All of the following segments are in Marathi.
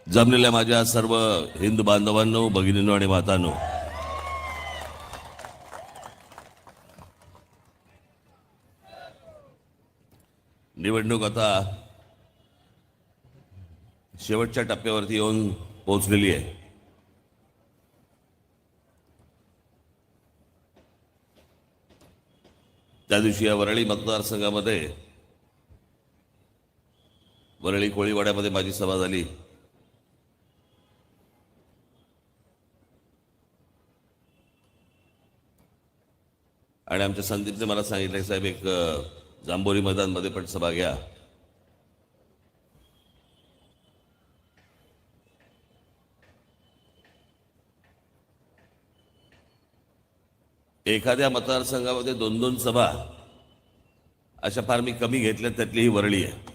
जमलेल्या माझ्या सर्व हिंदू बांधवांनो, भगिनींनो आणि मातांनो, निवडणूक आता शेवटच्या टप्प्यावरती येऊन पोहोचलेली आहे. त्या दिवशी या वरळी मतदारसंघामध्ये वरळी कोळीवाड्यामध्ये माझी सभा झाली. आणि आमच्या संदीपने मला सांगितलं, साहेब एक जांभोरी मैदानमध्ये पण सभा घ्या. एखाद्या मतदारसंघामध्ये 2-2 सभा अशा फार मी कमी घेतल्या, त्यातली ही वरळी आहे.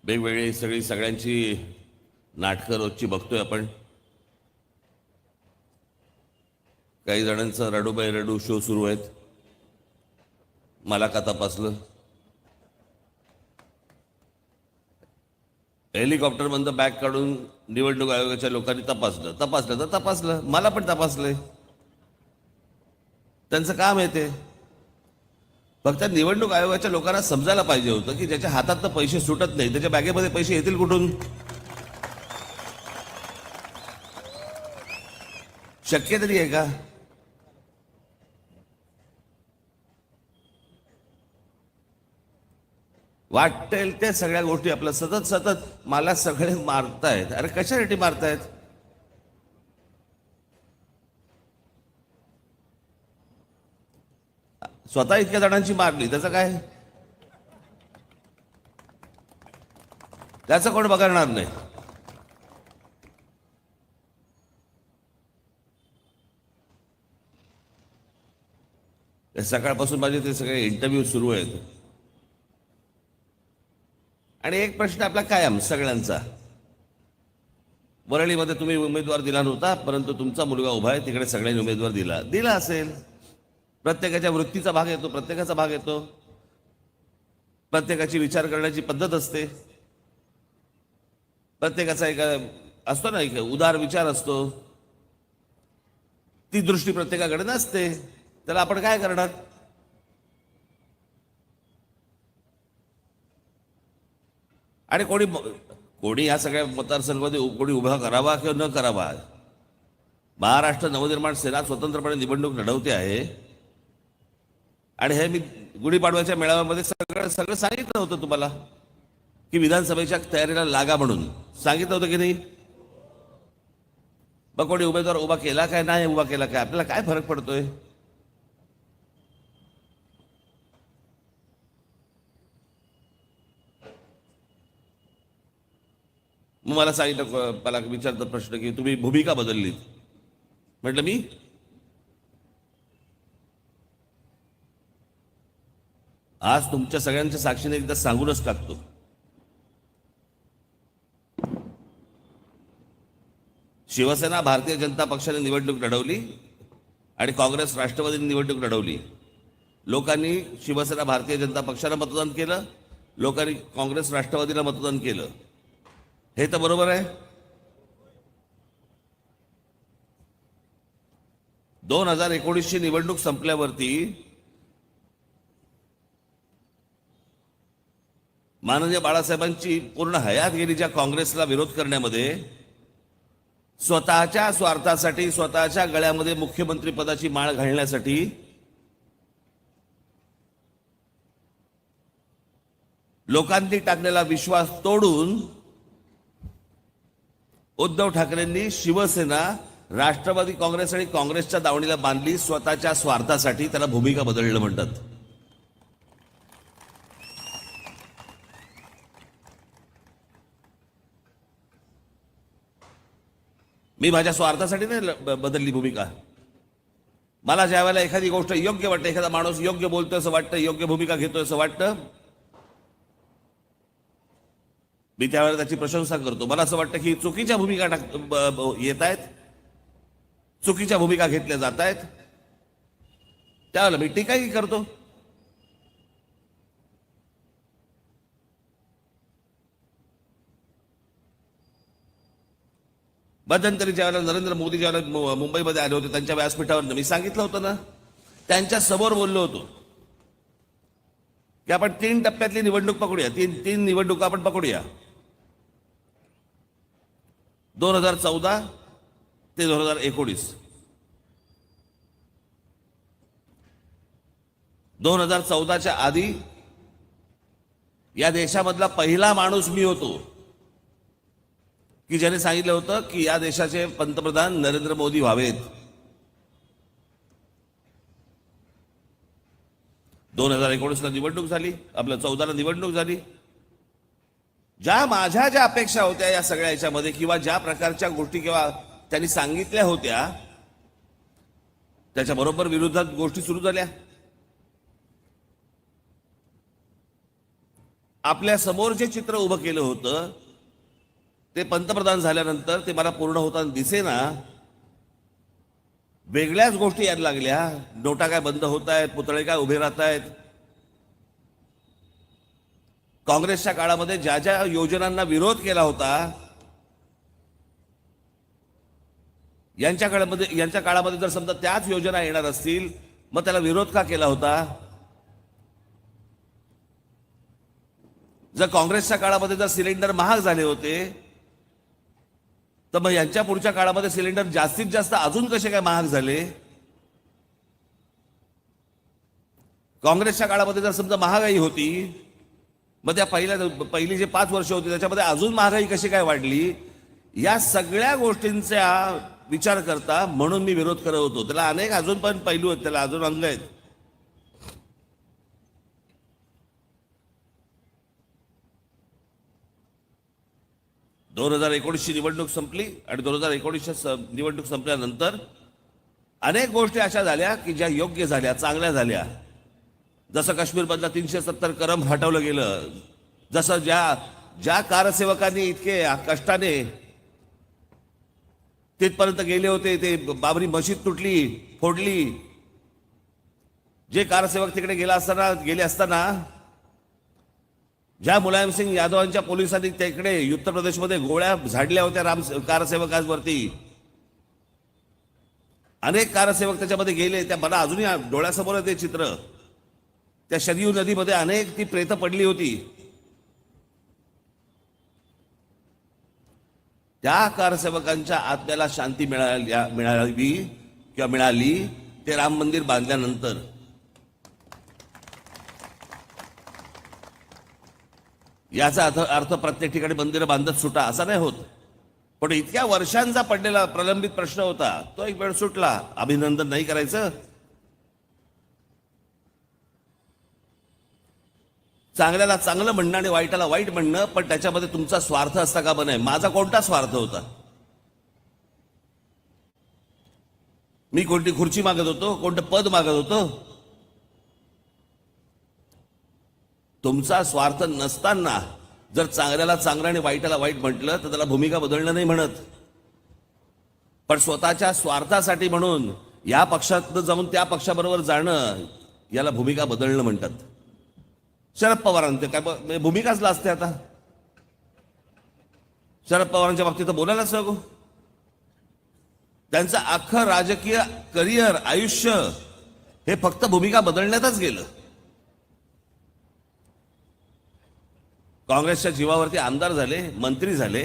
वेगवेगळी सगळ्यांची नाटकं रोजची बघतोय आपण. काही जणांचं रडूबाई रडू शो सुरू आहेत. मला का तपासलं? हेलिकॉप्टरमधनं बॅग काढून निवडणूक आयोगाच्या लोकांनी तपासलं तर तपासलं. मला पण तपासलंय. त्यांचं काम आहे ते. फक्त निवडणूक आयोगाच्या लोकांना समजायला पाहिजे होतं की ज्याच्या हातात पैसे सुटत नाही त्याच्या बॅगेमध्ये पैसे येतील कुठून? शक्य तरी आहे का? वाटेल त्या सगळ्या गोष्टी आपल्या सतत मला सगळे मारतायत. अरे कशासाठी मारतायत? स्वतः इतक्या जणांची मारली, त्याचं काय? त्याचं कोण बघणार नाही. सकाळपासून माझे ते सगळे इंटरव्ह्यू सुरू आहेत. आणि एक प्रश्न आपला कायम सगळ्यांचा, वरळीमध्ये तुम्ही उमेदवार दिला नव्हता, परंतु तुमचा मुलगा उभा आहे तिकडे सगळ्यांनी उमेदवार दिला असेल. प्रत्येकाच्या वृत्तीचा भाग येतो, प्रत्येकाचा भाग येतो, प्रत्येकाची विचार करण्याची पद्धत असते, प्रत्येकाचा एक असतो ना, एक उदार विचार असतो. ती दृष्टी प्रत्येकाकडे नसते. त्याला आपण काय करणार? आणि कोणी या सगळ्या मतदारसंघामध्ये कोणी उभा करावा किंवा न करावा, महाराष्ट्र नवनिर्माण सेना स्वतंत्रपणे निवडणूक लढवते आहे. आणि हे मी गुढीपाडव्याच्या मेळाव्यामध्ये सगळं सांगितलं होतं तुम्हाला की विधानसभेच्या तयारीला लागा म्हणून सांगितलं होतं की नाही? मग कोणी उमेदवार उभा केला काय नाही उभा केला काय, आपल्याला काय फरक पडतोय? मग मला सांगितलं, मला विचारतात प्रश्न की तुम्ही भूमिका बदललीत. म्हटलं मी आज तुमच्या सगळ्यांच्या साक्षीने एकदा सांगूनच टाकतो. शिवसेना भारतीय जनता पक्षाने निवडणूक लढवली आणि काँग्रेस राष्ट्रवादीने निवडणूक लढवली. लोकांनी शिवसेना भारतीय जनता पक्षाला मतदान केलं, लोकांनी काँग्रेस राष्ट्रवादीला मतदान केलं. हे तर बरोबर आहे. 2019ची निवडणूक संपल्यावरती माननीय बाळासाहेबांची पूर्ण हयात गेली ज्या काँग्रेसला विरोध करण्यामध्ये. स्वतःच्या स्वार्थासाठी, स्वतःच्या गळ्यामध्ये मुख्यमंत्री पदाची माळ घालण्यासाठी लोकांनी टाकलेला विश्वास तोडून उद्धव ठाकरेंनी शिवसेना, राष्ट्रवादी काँग्रेस आणि काँग्रेसच्या दावणीला बांधली स्वतःच्या स्वार्थासाठी. त्याला भूमिका बदलणं म्हणतात. मी माझ्या स्वार्थासाठी नाही बदलली भूमिका. मला ज्या वेळेला एखादी गोष्ट योग्य वाटते, एखादा माणूस योग्य बोलतोय असं वाटतं, योग्य भूमिका घेतोय असं वाटतं, मी त्यावेळेला त्याची प्रशंसा करतो. मला असं वाटतं की चुकीच्या भूमिका येत आहेत, चुकीच्या भूमिका घेतल्या जात आहेत, त्यावेळेला मी टीकाही करतो. मध्यंतरी ज्यावेळेला नरेंद्र मोदी ज्यावेळेला मुंबईमध्ये आले होते त्यांच्या व्यासपीठावर मी सांगितलं होतं ना, त्यांच्या समोर बोललो होतो की आपण 3 टप्प्यातली निवडणूक पकडूया. तीन निवडणुका आपण पकडूया. 2014 ते 2019. 2014च्या आधी या देशामधला पहिला माणूस मी होतो की ज्याने सांगितलं होतं की या देशाचे पंतप्रधान नरेंद्र मोदी व्हावेत. 2019ला निवडणूक झाली, आपलं 14ला निवडणूक झाली. माझ्या ज्या अपेक्षा होत्या या सगळ्या याच्यामध्ये, किंवा ज्या प्रकारच्या गोष्टी किंवा त्यांनी सांगितल्या होत्या, त्याच्या बरोबर विरोधात गोष्टी सुरू झाल्या. आपल्या समोर जे चित्र उभं केलं होतं ते पंतप्रधान झाल्यानंतर ते मला पूर्ण होताना दिसेना. वेगळ्याच गोष्टी यायला लागल्या. नोटा काय बंद होत आहेत, पुतळे काय उभे राहत आहेत. काँग्रेसच्या काळामध्ये ज्या ज्या योजनांना विरोध केला होता, यांच्या काळामध्ये जर समजा त्याच योजना येणार असतील, मग त्याला विरोध का केला होता? जर काँग्रेसच्या काळामध्ये जर सिलेंडर महाग झाले होते, तर मग यांच्या पुढच्या काळामध्ये सिलेंडर जास्तीत जास्त अजून कसे काय महाग झाले? काँग्रेसच्या काळामध्ये जर समजा महागाई होती, मग त्या पहिली जे 5 वर्ष होती त्याच्यामध्ये अजून महागाई कशी काय वाढली? या सगळ्या गोष्टींचा विचार करता म्हणून मी विरोध करत होतो. त्याला अनेक अजून पण पैलू आहेत, त्याला अजून अंग आहेत. दोन 2019ची निवडणूक संपली आणि 2019च्या निवडणूक संपल्यानंतर अनेक गोष्टी अशा झाल्या की ज्या योग्य झाल्या, चांगल्या झाल्या. जसं काश्मीरमधला 370 कलम हटवलं गेलं, जसं ज्या कारसेवकांनी इतके कष्टाने तिथपर्यंत गेले होते, ते बाबरी मशीद तुटली, फोडली. जे कारसेवक तिकडे गेले असताना ज्या मुलायमसिंग यादवांच्या पोलिसांनी तिकडे उत्तर प्रदेशमध्ये गोळ्या झाडल्या होत्या कारसेवकांवरती, अनेक कारसेवक त्याच्यामध्ये गेले. त्या मला अजूनही डोळ्यासमोर आहे ते चित्र. त्या शरयू नदीमध्ये अनेक ती प्रेतं पडली होती. त्या कारसेवकांच्या आत्म्याला शांती मिळाली ते राम मंदिर बांधल्यानंतर. याचा अर्थ प्रत्येक ठिकाणी मंदिरं बांधत सुटा असा नाही होत, पण इतक्या वर्षांचा पडलेला प्रलंबित प्रश्न होता, तो एक वेळ सुटला. अभिनंदन नाही करायचं. चांगल्याला चांगलं म्हणणं आणि वाईटाला वाईट म्हणणं, पण त्याच्यामध्ये तुमचा स्वार्थ असता का नाही? माझा कोणता स्वार्थ होता? मी कोणती खुर्ची मागत होतो? कोणतं पद मागत होतो? तुमचा स्वार्थ नसताना जर चांगल्याला चांगलं आणि वाईटाला वाईट म्हटलं तर त्याला भूमिका बदलणं नाही म्हणत. पण स्वतःच्या स्वार्थासाठी म्हणून या पक्षात जाऊन त्या पक्षाबरोबर जाणं, याला भूमिका बदलणं म्हणतात. शरद पवारांचे काय भूमिकाच लाजते आता. शरद पवारांच्या बाबतीत बोलायलाच नको. त्यांचं अख्खं राजकीय करिअर, आयुष्य हे फक्त भूमिका बदलण्यातच गेलं. काँग्रेसच्या जीवावरती आमदार झाले, मंत्री झाले,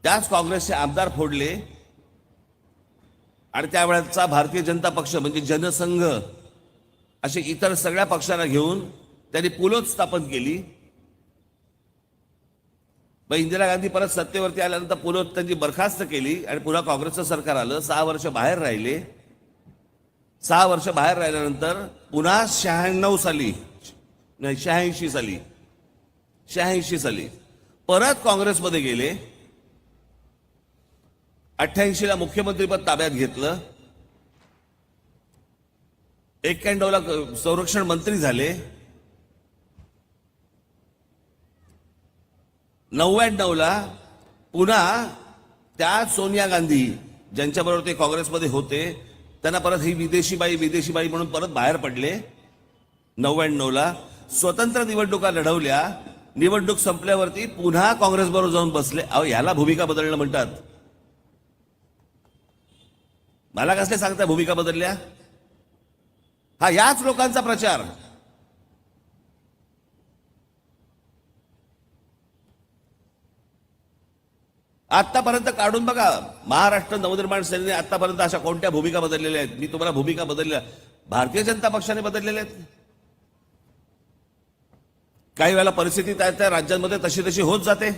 त्याच काँग्रेसचे आमदार फोडले आणि त्यावेळेचा भारतीय जनता पक्ष म्हणजे जनसंघ असे इतर सगळ्या पक्षांना घेऊन त्यांनी पुलोत स्थापन केली. मग इंदिरा गांधी परत सत्तेवरती आल्यानंतर पुलोत त्यांची बरखास्त केली आणि पुन्हा काँग्रेसचं सरकार आलं. 6 वर्ष बाहेर राहिले. 6 वर्ष बाहेर राहिल्यानंतर पुन्हा 86 साली परत काँग्रेसमध्ये गेले. 88ला मुख्यमंत्रीपद ताब्यात घेतलं. 91ला संरक्षण मंत्री झाले. 99ला पुन्हा त्या सोनिया गांधी ज्यांच्याबरोबर ते काँग्रेसमध्ये होते त्यांना परत ही विदेशी बाई म्हणून परत बाहेर पडले. 99ला स्वतंत्र निवडणुका लढवल्या. निवडणूक संपल्यावरती पुन्हा काँग्रेसबरोबर जाऊन बसले. अहो, याला भूमिका बदलणं म्हणतात. मला कसले सांगताय भूमिका बदलल्या? हा याच लोकांचा प्रचार. आतापर्यंत काढून बघा, महाराष्ट्र नवनिर्माण सेनेने आतापर्यंत अशा कोणत्या भूमिका बदललेल्या आहेत? मी तुम्हाला भूमिका बदलल्या भारतीय जनता पक्षाने बदललेल्या आहेत. काही वेळेला परिस्थिती त्या राज्यांमध्ये तशी तशी होत जाते,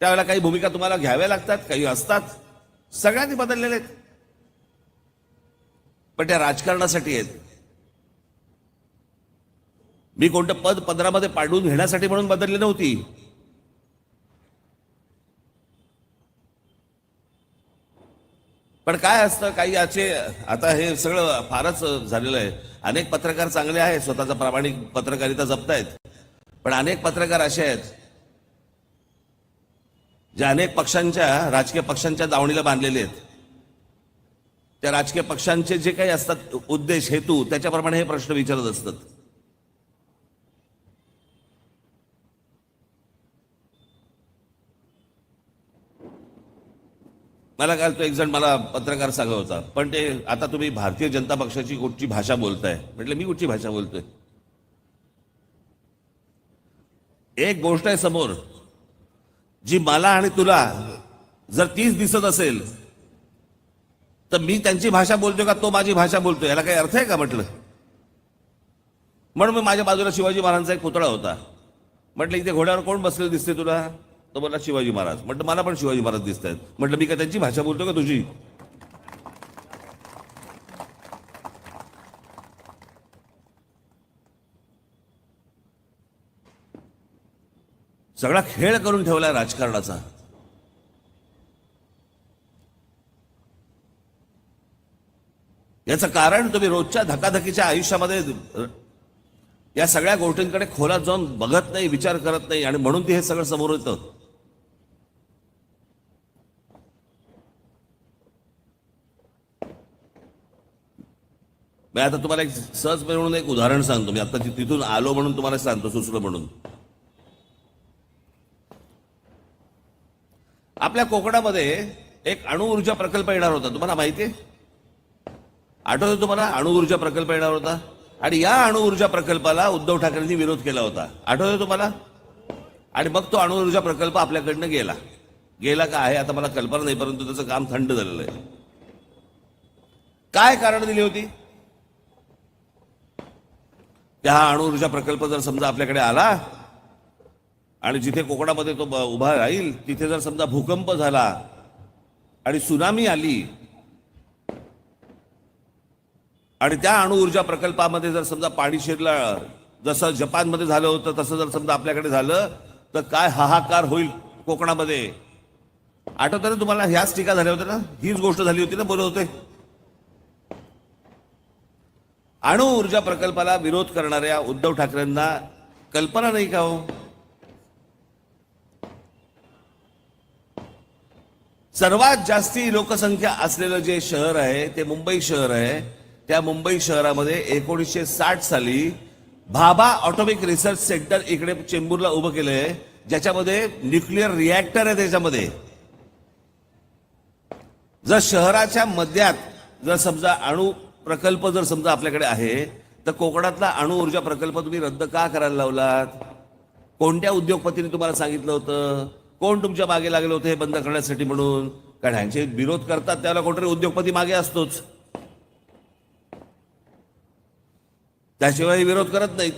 त्यावेळेला काही भूमिका तुम्हाला घ्याव्या लागतात, काही असतात. सगळ्यांनी बदललेले आहेत, पण त्या राजकारणासाठी आहेत. मी कोणतं पद पदरामध्ये पाडून घेण्यासाठी म्हणून बदलली नव्हती. पण काय असतं, काही याचे आता हे सगळं फारच झालेलं आहे. अनेक पत्रकार चांगले आहेत, स्वतःचा प्रामाणिक पत्रकारिता जपतायत, पण अनेक पत्रकार असे आहेत जे अनेक पक्षांच्या राजकीय पक्षांच्या दावणीला बांधलेले आहेत. त्या राजकीय पक्षांचे जे काही असतात उद्देश, हेतू, त्याच्याप्रमाणे हे प्रश्न विचारत असतात. मला काल तो एक जण मला पत्रकार सांगत होता, पण ते आता तुम्ही भारतीय जनता पक्षाची कुठची भाषा बोलताय? म्हटलं मी कुठची भाषा बोलतोय? एक गोष्ट आहे समोर, जी मला आणि तुला जर तीच दिसत असेल तर मी त्यांची भाषा बोलतोय का तो माझी भाषा बोलतोय, याला काही अर्थ आहे का? म्हटलं. म्हणून मी माझ्या बाजूला शिवाजी महाराजांचा एक पुतळा होता. म्हटलं इथे घोड्यावर कोण बसलेलं दिसते तुला? तो बोलला शिवाजी महाराज. म्हटलं मला पण शिवाजी महाराज दिसत आहेत. म्हटलं मी का त्यांची भाषा बोलतो का तुझी? सगळा खेळ करून ठेवलाय राजकारणाचा. याचं कारण तुम्ही रोजच्या धकाधकीच्या आयुष्यामध्ये या सगळ्या गोष्टींकडे खोलात जाऊन बघत नाही, विचार करत नाही, आणि म्हणून ते हे सगळं समोर येतं. मी आता तुम्हाला एक सहज म्हणून एक उदाहरण सांगतो. मी आता तिथून आलो म्हणून तुम्हाला सांगतो, सुचलं म्हणून. आपल्या कोकणामध्ये एक अणुऊर्जा प्रकल्प येणार होता, तुम्हाला माहितीये? आठवतं तुम्हाला? अणुऊर्जा प्रकल्प येणार होता, आणि या अणुऊर्जा प्रकल्पाला उद्धव ठाकरेंनी विरोध केला होता. आठवतं तुम्हाला? आणि मग तो अणुऊर्जा प्रकल्प आपल्याकडनं गेला का आहे आता मला कल्पना नाही, परंतु त्याचं काम थंड झालेलं आहे. काय कारण दिली होती? त्या अणुऊर्जा प्रकल्प जर समजा आपल्याकडे आला आणि जिथे कोकणामध्ये तो उभा राहील तिथे जर समजा भूकंप झाला आणि सुनामी आली, आणि त्या अणुऊर्जा प्रकल्पामध्ये जर समजा पाणी शिरलं, जसं जपानमध्ये झालं होतं तसं जर समजा आपल्याकडे झालं तर काय हाहाकार होईल कोकणामध्ये. आठवतं ना तुम्हाला? ह्याच टीका झाल्या होत्या ना, हीच गोष्ट झाली होती ना, बोलत होते. अणुऊर्जा प्रकल्पाला विरोध करणाऱ्या उद्धव ठाकरेंना कल्पना नाही का हो? सर्वात जास्ती लोकसंख्या असलेलं जे शहर आहे ते मुंबई शहर आहे. त्या मुंबई शहरामध्ये 1960 साली भाभा ऑटोमिक रिसर्च सेंटर इकडे चेंबूरला उभं केलंय, ज्याच्यामध्ये न्यूक्लिअर रिॲक्टर आहे. त्याच्यामध्ये जर शहराच्या मध्यात जर समजा अणु प्रकल्प जर समजा आपल्याकडे आहे, तर कोकणातला अणुऊर्जा प्रकल्प तुम्ही रद्द का करायला लावलात? कोणत्या उद्योगपतीने तुम्हाला सांगितलं होतं? कोण तुमच्या मागे लागलं होतं हे बंद करण्यासाठी म्हणून? कारण ह्यांचे विरोध करतात त्याला कोणतरी उद्योगपती मागे असतोच, त्याशिवाय विरोध करत नाहीत.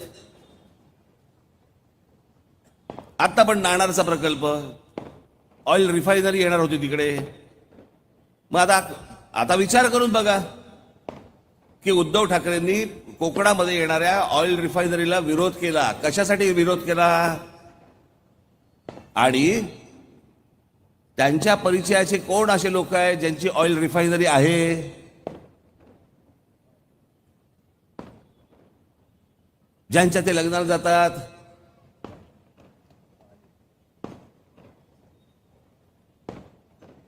आता पण नाणारचा प्रकल्प, ऑइल रिफायनरी येणार होती तिकडे. मग आता विचार करून बघा की उद्धव ठाकरेंनी कोकणामध्ये येणाऱ्या ऑइल रिफायनरीला विरोध केला. कशासाठी विरोध केला? आणि त्यांच्या परिचयाचे कोण असे लोक आहेत ज्यांची ऑइल रिफायनरी आहे? ज्यांच्या ते लग्नाला जातात.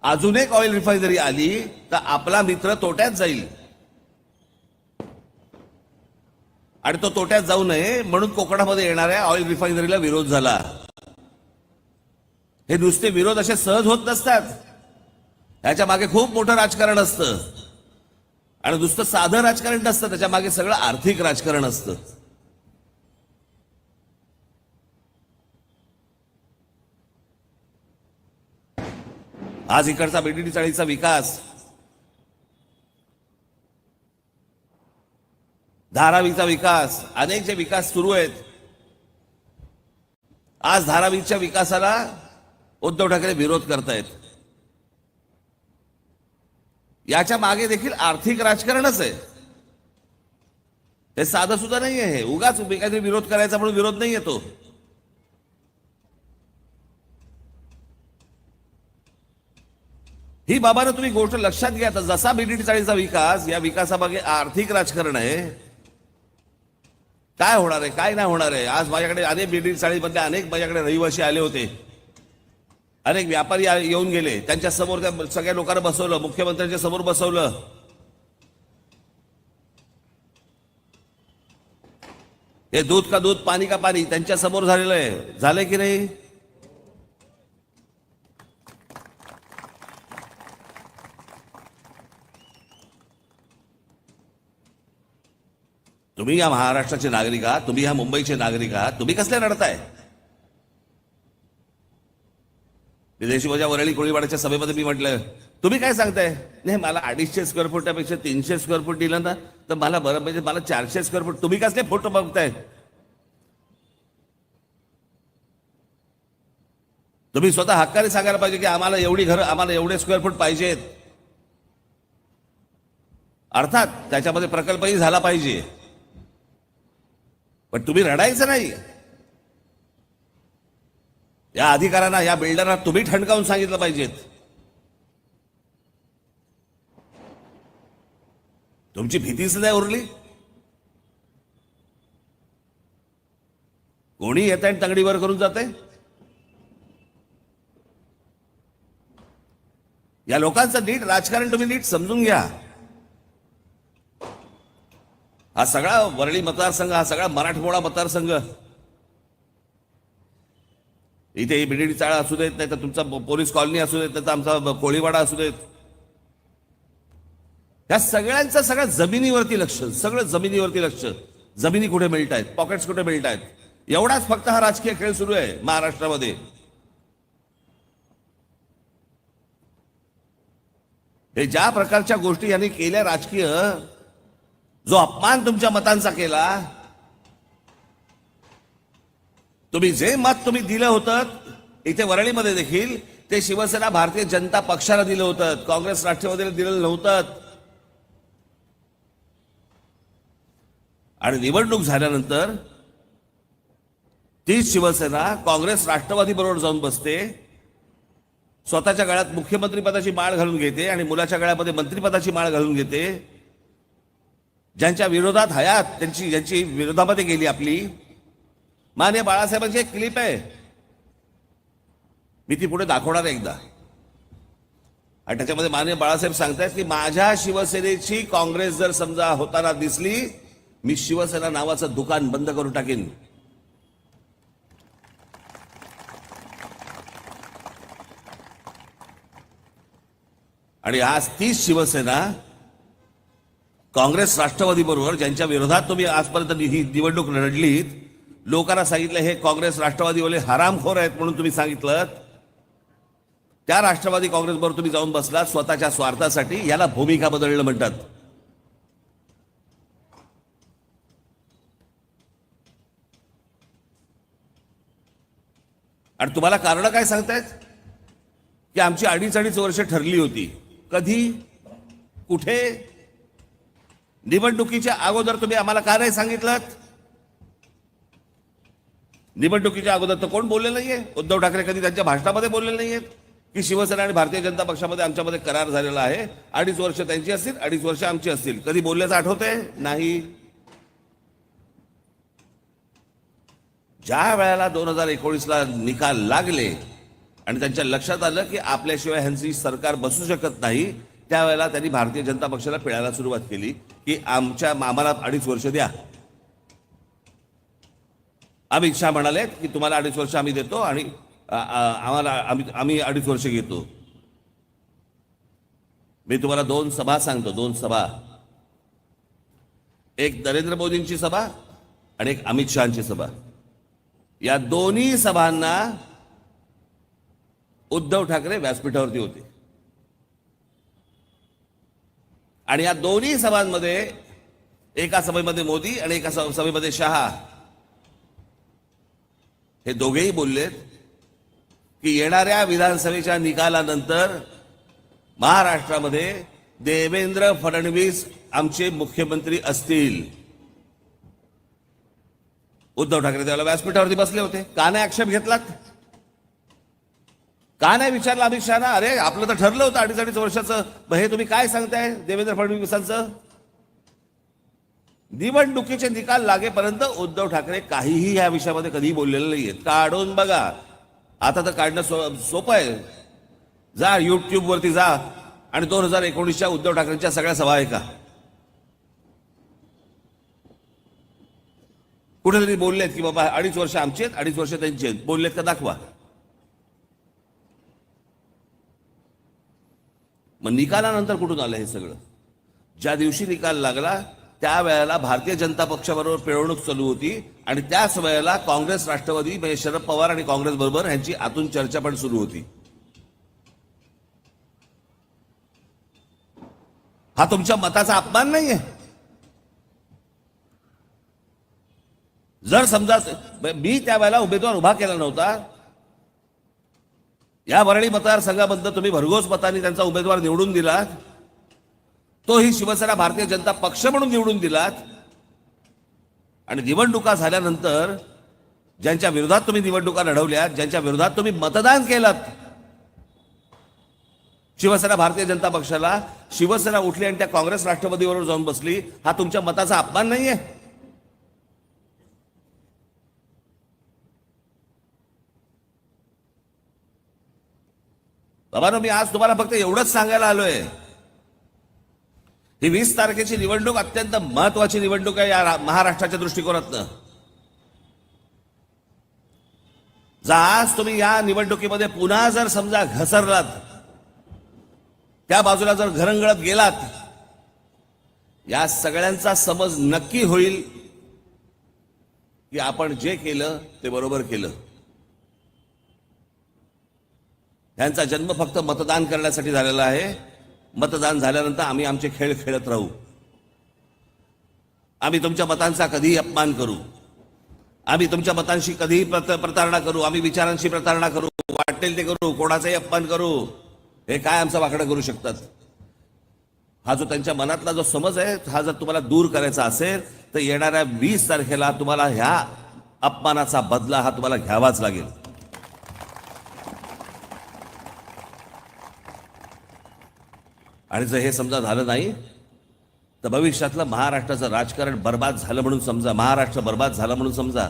अजून एक ऑइल रिफायनरी आली तर आपला मित्र तोट्यात जाईल, आणि तो तोट्यात जाऊ नये म्हणून कोकणामध्ये येणाऱ्या ऑइल रिफायनरीला विरोध झाला. हे नुसते विरोध असे सहज होत नसतात, त्याच्या मागे खूप मोठं राजकारण असतं, आणि नुसतं साधं राजकारण नसतं, त्याच्या मागे सगळं आर्थिक राजकारण असतं. आज इकडचा बीडीडी चाळीचा विकास, धारावीचा विकास, अनेक जे विकास सुरू आहेत, आज धारावीच्या विकासाला उद्धव ठाकरे विरोध करतायत. याच्या मागे देखील आर्थिक राजकारणच आहे, ते साधं सुद्धा नाही आहे. उगाच काहीतरी विरोध करायचा म्हणून विरोध नाही येतो. ही बाबांनो तुम्ही गोष्ट लक्षात घ्या. जसा बीडीडी चाळीचा विकास, या विकासामागे आर्थिक राजकारण आहे. काय होणार आहे, काय नाही होणार आहे. आज माझ्याकडे अनेक बीडीडी चाळीमधले अनेक माझ्याकडे रहिवासी आले होते, अनेक व्यापारी येऊन गेले. त्यांच्या समोर त्या सगळ्या लोकांना बसवलं, मुख्यमंत्र्यांच्या समोर बसवलं. हे दूध का दूध, पाणी का पाणी त्यांच्या समोर झालेलं आहे. झालंय की नाही? तुम्ही या महाराष्ट्राचे नागरिक आहात, तुम्ही या मुंबईचे नागरिक आहात, तुम्ही कसले लढताय? विदेशी वजा वरळी कोळीवाड्याच्या सभेमध्ये मी म्हटलं, तुम्ही काय सांगताय? नाही, मला 250 स्क्वेअर फुटापेक्षा 300 स्क्वेअर फूट दिलं ना तर मला बरं, म्हणजे मला 400 स्क्वेअर फूट. तुम्ही कसले फोटो बघताय? तुम्ही स्वतः हक्काने सांगायला पाहिजे की आम्हाला एवढी घरं, आम्हाला एवढे स्क्वेअर फूट पाहिजेत. अर्थात त्याच्यामध्ये प्रकल्पही झाला पाहिजे, पण तुम्ही रडायचं नाही. या अधिकाऱ्यांना, या बिल्डरना तुम्ही ठणकावून सांगितलं पाहिजेत. तुमची भीतीच नाही उरली. कोणी येत आहे तंगडीवर करून जाते. या लोकांचं नीट राजकारण तुम्ही नीट समजून घ्या. हा सगळा वरळी मतदारसंघ, हा सगळा मराठमोळा मतदारसंघ, इथे बीडीडी चाळा असू देत, नाही तर तुमचा पोलीस कॉलनी असू देत, नाही तर आमचा कोळीवाडा असू देत, या सगळ्यांचं सगळ्या जमिनीवरती लक्ष, सगळं जमिनीवरती लक्ष. जमिनी कुठे मिळत आहेत, पॉकेट्स कुठे मिळत आहेत, एवढाच फक्त हा राजकीय खेळ सुरू आहे महाराष्ट्रामध्ये. हे ज्या प्रकारच्या गोष्टी यांनी केल्या राजकीय, जो अपमान तुमच्या मतांचा केला, तुम्ही जे मत तुम्ही दिलं होतं इथे वरळीमध्ये देखील, ते शिवसेना भारतीय जनता पक्षाला दिलं होतं, काँग्रेस राष्ट्रवादीला दिलेलं नव्हतं. आणि निवडणूक झाल्यानंतर तीच शिवसेना काँग्रेस राष्ट्रवादी बरोबर जाऊन बसते, स्वतःच्या गळ्यात मुख्यमंत्री पदाची माळ घालून घेते आणि मुलाच्या गळ्यामध्ये मंत्रिपदाची माळ घालून घेते. ज्यांच्या विरोधात हयात, ज्यांची विरोधामध्ये गेली आपली माननीय बाळासाहेबांची एक क्लिप आहे, मी ती पुढे दाखवणार एकदा. आणि त्याच्यामध्ये माननीय बाळासाहेब सांगतायत की माझ्या शिवसेनेची काँग्रेस जर समजा होताना दिसली, मी शिवसेना नावाचं दुकान बंद करून टाकेन. आणि आज तीच शिवसेना काँग्रेस राष्ट्रवादी बरोबर, ज्यांच्या विरोधात तुम्ही आजपर्यंत ही निवडणूक लढलीत, लोकांना सांगितलं हे काँग्रेस राष्ट्रवादीवाले हरामखोर आहेत म्हणून तुम्ही सांगितलं, त्या राष्ट्रवादी काँग्रेस बरोबर तुम्ही जाऊन बसलात स्वतःच्या स्वार्थासाठी. याला भूमिका बदलणं म्हणतात. आणि तुम्हाला कारण काय सांगतायत की आमची 2.5 वर्ष ठरली होती. कधी, कुठे? निवडणुकीच्या अगोदर तुम्ही आम्हाला का नाही सांगितलं? निवडणुकीच्या अगोदर तर कोण बोललेलं नाहीये. उद्धव ठाकरे कधी त्यांच्या भाषणामध्ये बोललेले नाहीयेत की शिवसेना आणि भारतीय जनता पक्षामध्ये आमच्यामध्ये करार झालेला आहे, 2.5 वर्ष त्यांची असतील, 2.5 वर्ष आमची असतील. कधी बोलल्याचं आठवतंय? नाही. ज्या वेळेला 2019ला निकाल लागले आणि त्यांच्या लक्षात आलं की आपल्याशिवाय ह्यांची सरकार बसू शकत नाही, त्यावेळेला त्यांनी भारतीय जनता पक्षाला पिळायला सुरुवात केली की आम्हाला 2.5 वर्ष द्या. अमित शहा म्हणाले की तुम्हाला 2.5 वर्ष आम्ही देतो आणि आम्ही 2.5 वर्ष घेतो. मी तुम्हाला 2 सभा सांगतो, 2 सभा. एक नरेंद्र मोदींची सभा आणि एक अमित शहाची सभा. या दोन्ही सभांना उद्धव ठाकरे व्यासपीठावरती होते आणि या दोन्ही सभांमध्ये एका सभेमध्ये मोदी आणि एका सभेमध्ये शहा हे दोघेही बोललेत की येणाऱ्या विधानसभेच्या निकालानंतर महाराष्ट्रामध्ये देवेंद्र फडणवीस आमचे मुख्यमंत्री असतील. उद्धव ठाकरे त्यावेळेला व्यासपीठावरती बसले होते. का नाही आक्षेप घेतलात? का नाही विचारलं अमित शहाना? अरे आपलं तर ठरलं होतं 2.5 वर्षाचं, हे तुम्ही काय सांगताय देवेंद्र फडणवीसांचं? निवडणुकीचे निकाल लागेपर्यंत उद्धव ठाकरे काहीही या विषयामध्ये कधीही बोललेले नाहीये. काढून बघा, आता तर काढणं सोपं आहे. जा YouTube वरती जा आणि 2019च्या उद्धव ठाकरेंच्या सगळ्या सभा ऐका. कुठेतरी बोललेत की बाबा 2.5 वर्ष आमचे आहेत, 2.5 वर्ष त्यांचे आहेत, बोललेत का? दाखवा. मग निकालानंतर कुठून आलं हे सगळं? ज्या दिवशी निकाल लागला त्यावेळेला भारतीय जनता पक्षाबरोबर पिळवणूक चालू होती आणि त्याच वेळेला काँग्रेस, राष्ट्रवादी म्हणजे शरद पवार आणि काँग्रेस बरोबर ह्यांची आतून चर्चा पण सुरू होती. हा तुमच्या मताचा अपमान नाहीये? जर समजा मी त्यावेळेला उमेदवार उभा केला नव्हता, या वरळी मतदारसंघाबद्दल तुम्ही भरघोस मतांनी त्यांचा उमेदवार निवडून दिलात, तोही शिवसेना भारतीय जनता पक्ष म्हणून निवडून दिलात आणि निवडणुका झाल्यानंतर ज्यांच्या विरोधात तुम्ही निवडणुका लढवल्यात, ज्यांच्या विरोधात तुम्ही मतदान केलात शिवसेना भारतीय जनता पक्षाला, शिवसेना उठली आणि त्या काँग्रेस राष्ट्रवादीबरोबर जाऊन बसली, हा तुमच्या मताचा अपमान नाहीये? बाबांनो, मी आज तुम्हाला फक्त एवढंच सांगायला आलोय, ही 20 तारखेची निवडणूक अत्यंत महत्वाची निवडणूक आहे या महाराष्ट्राच्या दृष्टिकोनातनं. आज तुम्ही या निवडणुकीमध्ये पुन्हा जर समजा घसरलात, त्या बाजूला जर घरंगळत गेलात, या सगळ्यांचा समज नक्की होईल की आपण जे केलं ते बरोबर केलं. यांचा जन्म फक्त मतदान करण्यासाठी झालेला आहे. मतदान झाल्यानंतर आम्ही आमचे खेळ खेळत राहू. आम्ही तुमच्या मतांचा कधीही अपमान करू, आम्ही तुमच्या मतांशी कधीही प्रतारणा करू, आम्ही विचारांशी प्रतारणा करू, वाटेल ते करू, कोणाचाही अपमान करू. हे काय आमचं वाकडं करू शकतात? हा जो त्यांच्या मनातला जो समज आहे, हा जर तुम्हाला दूर करायचा असेल तर येणाऱ्या 20 तारखेला तुम्हाला ह्या अपमानाचा बदला हा तुम्हाला घ्यावाच लागेल. आणि जर हे समजा झालं नाही तर भविष्यातलं महाराष्ट्राचं राजकारण बर्बाद झालं म्हणून समजा, महाराष्ट्र बर्बाद झाला म्हणून समजा.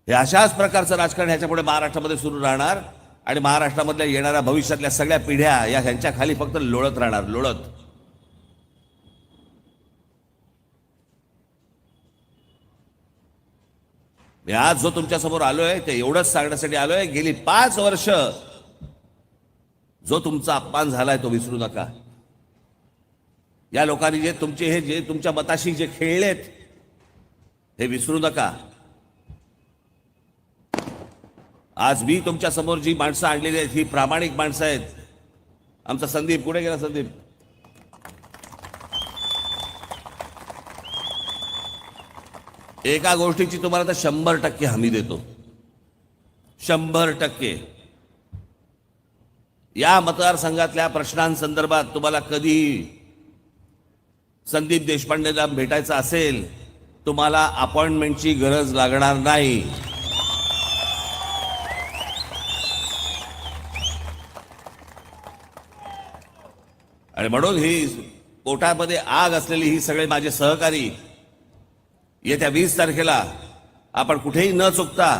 हे अशाच प्रकारचं राजकारण ह्याच्यापुढे महाराष्ट्रामध्ये सुरू राहणार आणि महाराष्ट्रामधल्या येणाऱ्या भविष्यातल्या सगळ्या पिढ्या या ह्यांच्या खाली फक्त लोळत राहणार, लोळत. मी आज जो तुमच्या समोर आलोय ते एवढंच सांगण्यासाठी आलोय, गेली 5 वर्ष जो तुमचा अपमान झालाय तो विसरू नका. या लोकांनी जे तुमच्या मताशी जे खेळलेत हे विसरू नका. आज मी तुमच्या समोर जी माणसं आणलेली आहेत ही प्रामाणिक माणसं आहेत. आमचा संदीप कुठे गेला? संदीप, एका गोष्टीची तुम्हाला तर 100% हमी देतो, 100%. या मतदारसंघातल्या प्रश्नांसंदर्भात तुम्हाला कधी संदीप देशपांडेला भेटायचं असेल, तुम्हाला अपॉइंटमेंटची गरज लागणार नाही. आणि म्हणून ही पोटामध्ये आग असलेली ही सगळे माझे सहकारी येत्या 20 तारखेला आपण कुठेही न चुकता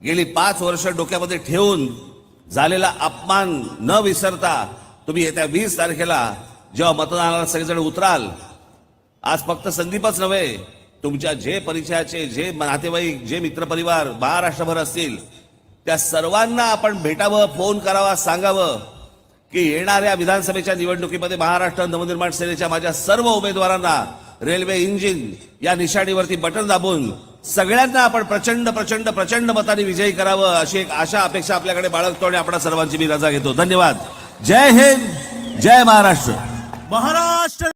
गेली 5 वर्ष डोक्यामध्ये ठेवून झालेला अपमान न विसरता तुम्ही येत्या 20 तारखेला जेव्हा मतदानाला सगळेजण उतराल, आज फक्त संदीपच नव्हे, तुमच्या जे परिचयाचे जे नातेवाईक जे मित्रपरिवार महाराष्ट्रभर असतील त्या सर्वांना आपण भेटावं, फोन करावा, सांगावं की येणाऱ्या विधानसभेच्या निवडणुकीमध्ये महाराष्ट्र नवनिर्माण सेनेच्या माझ्या सर्व उमेदवारांना रेल्वे इंजिन या निशाणीवरती बटन दाबून सगळ्यांना आपण प्रचंड प्रचंड प्रचंड मताने विजयी करावं अशी एक आशा अपेक्षा आपल्याकडे बाळगतो आणि आपणा सर्वांची मी रजा घेतो. धन्यवाद. जय हिंद, जय महाराष्ट्र. महाराष्ट्र